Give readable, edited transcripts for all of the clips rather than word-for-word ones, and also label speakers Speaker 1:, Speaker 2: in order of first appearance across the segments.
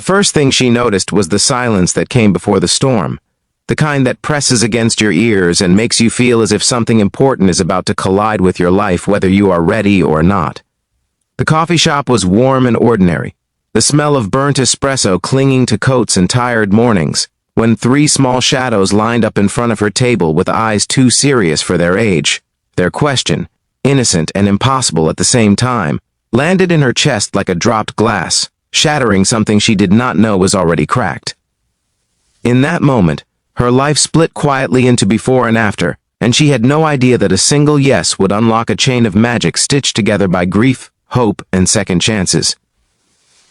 Speaker 1: first thing she noticed was the silence that came before the storm, the kind that presses against your ears and makes you feel as if something important is about to collide with your life, whether you are ready or not. The coffee shop was warm and ordinary, the smell of burnt espresso clinging to coats and tired mornings, when three small shadows lined up in front of her table with eyes too serious for their age. Their question, innocent and impossible at the same time, landed in her chest like a dropped glass, shattering something she did not know was already cracked. In that moment, her life split quietly into before and after, and she had no idea that a single yes would unlock a chain of magic stitched together by grief, hope, and second chances.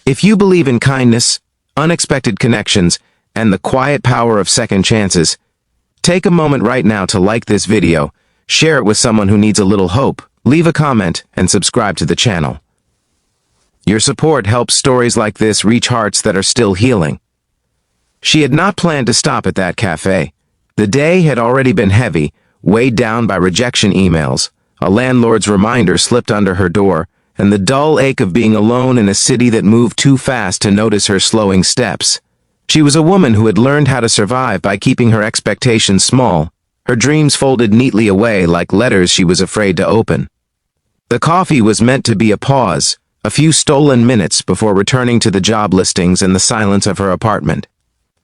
Speaker 1: If you believe in kindness, unexpected connections, and the quiet power of second chances, take a moment right now to like this video, share it with someone who needs a little hope, leave a comment, and subscribe to the channel. Your support helps stories like this reach hearts that are still healing. She had not planned to stop at that cafe. The day had already been heavy, weighed down by rejection emails. A landlord's reminder slipped under her door, and the dull ache of being alone in a city that moved too fast to notice her slowing steps. She was a woman who had learned how to survive by keeping her expectations small, her dreams folded neatly away like letters she was afraid to open. The coffee was meant to be a pause, a few stolen minutes before returning to the job listings and the silence of her apartment.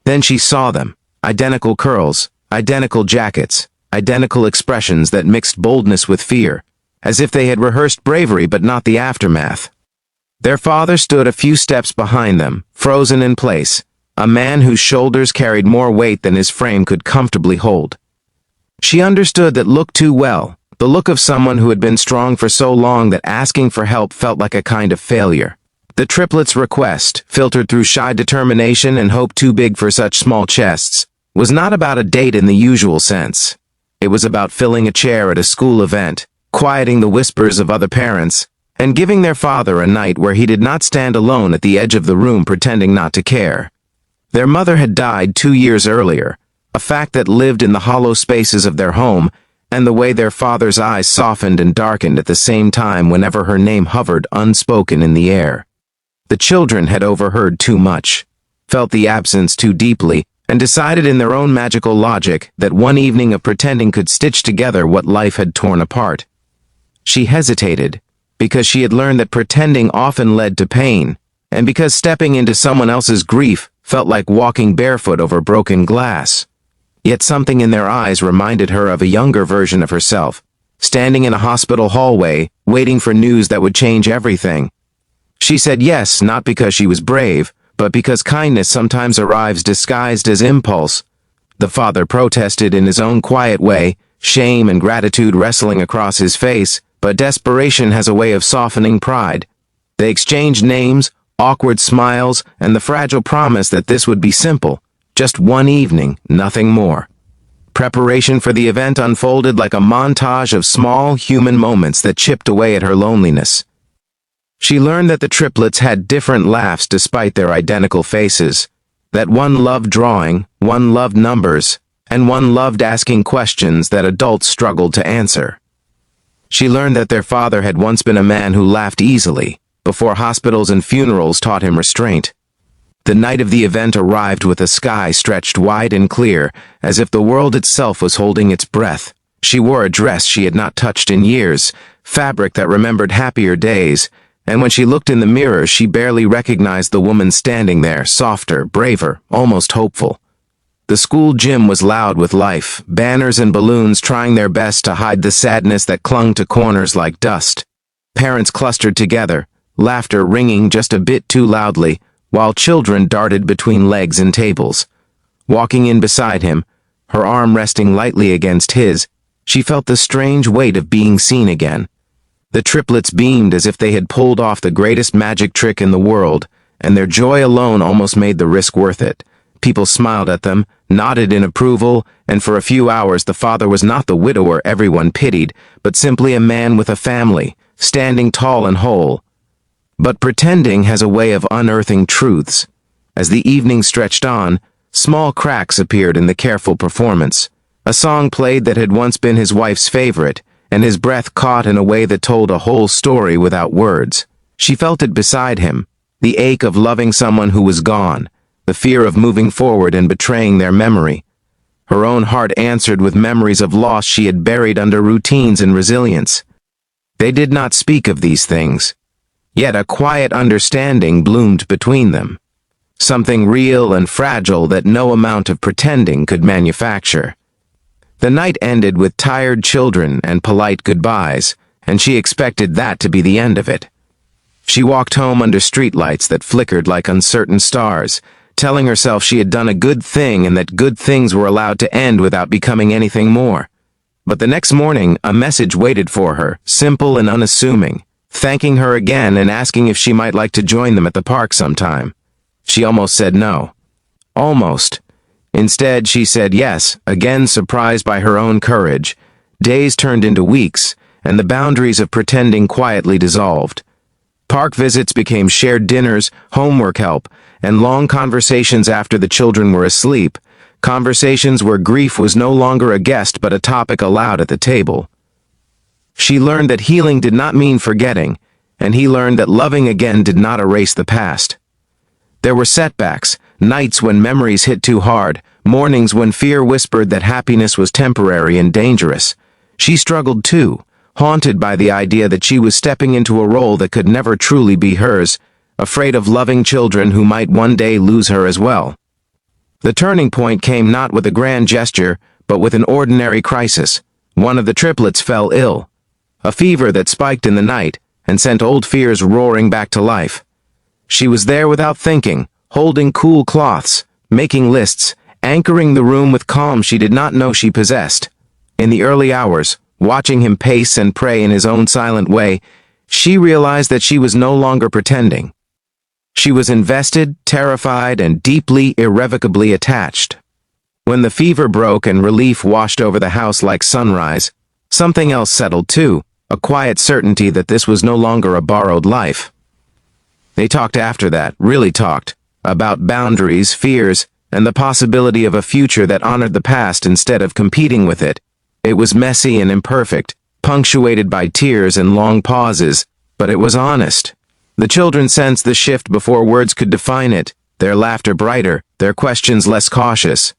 Speaker 1: Then she saw them, identical curls, identical jackets, identical expressions that mixed boldness with fear, as if they had rehearsed bravery but not the aftermath. Their father stood a few steps behind them, frozen in place, a man whose shoulders carried more weight than his frame could comfortably hold. She understood that look too well, the look of someone who had been strong for so long that asking for help felt like a kind of failure. The triplets' request, filtered through shy determination and hope too big for such small chests, was not about a date in the usual sense. It was about filling a chair at a school event, quieting the whispers of other parents, and giving their father a night where he did not stand alone at the edge of the room pretending not to care. Their mother had died 2 years earlier, a fact that lived in the hollow spaces of their home, and the way their father's eyes softened and darkened at the same time whenever her name hovered unspoken in the air. The children had overheard too much, felt the absence too deeply, and decided in their own magical logic that one evening of pretending could stitch together what life had torn apart. She hesitated, because she had learned that pretending often led to pain, and because stepping into someone else's grief felt like walking barefoot over broken glass. Yet something in their eyes reminded her of a younger version of herself, standing in a hospital hallway, waiting for news that would change everything. She said yes, not because she was brave, but because kindness sometimes arrives disguised as impulse. The father protested in his own quiet way, shame and gratitude wrestling across his face, but desperation has a way of softening pride. They exchanged names, awkward smiles, and the fragile promise that this would be simple, just one evening, nothing more. Preparation for the event unfolded like a montage of small human moments that chipped away at her loneliness. She learned that the triplets had different laughs despite their identical faces, that one loved drawing, one loved numbers, and one loved asking questions that adults struggled to answer. She learned that their father had once been a man who laughed easily, before hospitals and funerals taught him restraint. The night of the event arrived with a sky stretched wide and clear, as if the world itself was holding its breath. She wore a dress she had not touched in years, fabric that remembered happier days, and when she looked in the mirror she barely recognized the woman standing there, softer, braver, almost hopeful. The school gym was loud with life, banners and balloons trying their best to hide the sadness that clung to corners like dust. Parents clustered together, laughter ringing just a bit too loudly, while children darted between legs and tables. Walking in beside him, her arm resting lightly against his, she felt the strange weight of being seen again. The triplets beamed as if they had pulled off the greatest magic trick in the world, and their joy alone almost made the risk worth it. People smiled at them, nodded in approval, and for a few hours the father was not the widower everyone pitied, but simply a man with a family, standing tall and whole. But pretending has a way of unearthing truths. As the evening stretched on, small cracks appeared in the careful performance. A song played that had once been his wife's favorite, and his breath caught in a way that told a whole story without words. She felt it beside him, the ache of loving someone who was gone, the fear of moving forward and betraying their memory. Her own heart answered with memories of loss she had buried under routines and resilience. They did not speak of these things, yet a quiet understanding bloomed between them. Something real and fragile that no amount of pretending could manufacture. The night ended with tired children and polite goodbyes, and she expected that to be the end of it. She walked home under streetlights that flickered like uncertain stars, telling herself she had done a good thing and that good things were allowed to end without becoming anything more. But the next morning, a message waited for her, simple and unassuming, thanking her again and asking if she might like to join them at the park sometime. She almost said no. Almost. Instead, she said yes, again surprised by her own courage. Days turned into weeks, and the boundaries of pretending quietly dissolved. Park visits became shared dinners, homework help, and long conversations after the children were asleep, conversations where grief was no longer a guest but a topic allowed at the table. She learned that healing did not mean forgetting, and he learned that loving again did not erase the past. There were setbacks, nights when memories hit too hard, mornings when fear whispered that happiness was temporary and dangerous. She struggled too, haunted by the idea that she was stepping into a role that could never truly be hers, afraid of loving children who might one day lose her as well. The turning point came not with a grand gesture, but with an ordinary crisis. One of the triplets fell ill. A fever that spiked in the night and sent old fears roaring back to life. She was there without thinking, holding cool cloths, making lists, anchoring the room with calm she did not know she possessed. In the early hours, watching him pace and pray in his own silent way, she realized that she was no longer pretending. She was invested, terrified, and deeply, irrevocably attached. When the fever broke and relief washed over the house like sunrise, something else settled too, a quiet certainty that this was no longer a borrowed life. They talked after that, really talked, about boundaries, fears, and the possibility of a future that honored the past instead of competing with it. It was messy and imperfect, punctuated by tears and long pauses, but it was honest. The children sensed the shift before words could define it, their laughter brighter, their questions less cautious.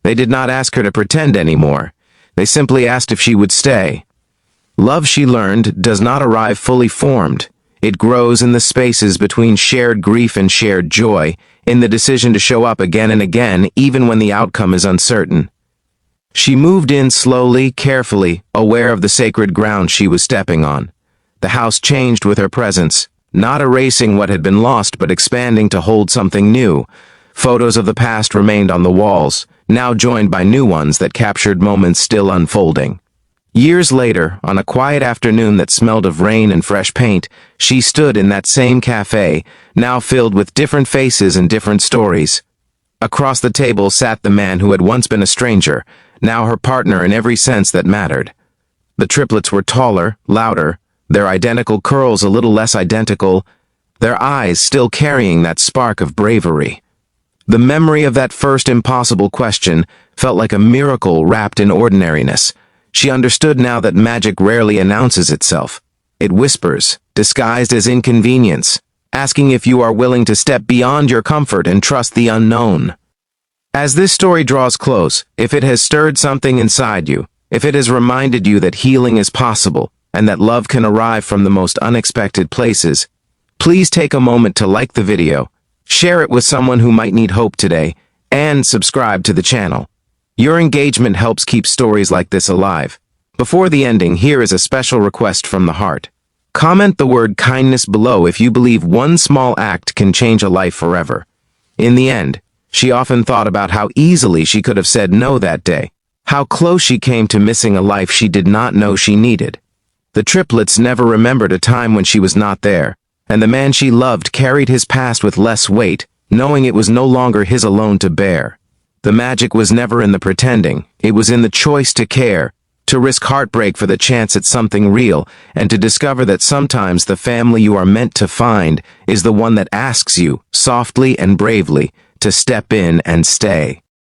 Speaker 1: They did not ask her to pretend anymore. They simply asked if she would stay. Love, she learned, does not arrive fully formed. It grows in the spaces between shared grief and shared joy, in the decision to show up again and again, even when the outcome is uncertain. She moved in slowly, carefully, aware of the sacred ground she was stepping on. The house changed with her presence, not erasing what had been lost but expanding to hold something new. Photos of the past remained on the walls, now joined by new ones that captured moments still unfolding. Years later, on a quiet afternoon that smelled of rain and fresh paint, she stood in that same cafe, now filled with different faces and different stories. Across the table sat the man who had once been a stranger, now her partner in every sense that mattered. The triplets were taller, louder, their identical curls a little less identical, their eyes still carrying that spark of bravery. The memory of that first impossible question felt like a miracle wrapped in ordinariness. She understood now that magic rarely announces itself. It whispers, disguised as inconvenience, asking if you are willing to step beyond your comfort and trust the unknown. As this story draws close, if it has stirred something inside you, if it has reminded you that healing is possible and that love can arrive from the most unexpected places, please take a moment to like the video, share it with someone who might need hope today, and subscribe to the channel. Your engagement helps keep stories like this alive. Before the ending, here is a special request from the heart. Comment the word kindness below if you believe one small act can change a life forever. In the end, she often thought about how easily she could have said no that day, how close she came to missing a life she did not know she needed. The triplets never remembered a time when she was not there, and the man she loved carried his past with less weight, knowing it was no longer his alone to bear. The magic was never in the pretending, it was in the choice to care, to risk heartbreak for the chance at something real, and to discover that sometimes the family you are meant to find is the one that asks you, softly and bravely, to step in and stay.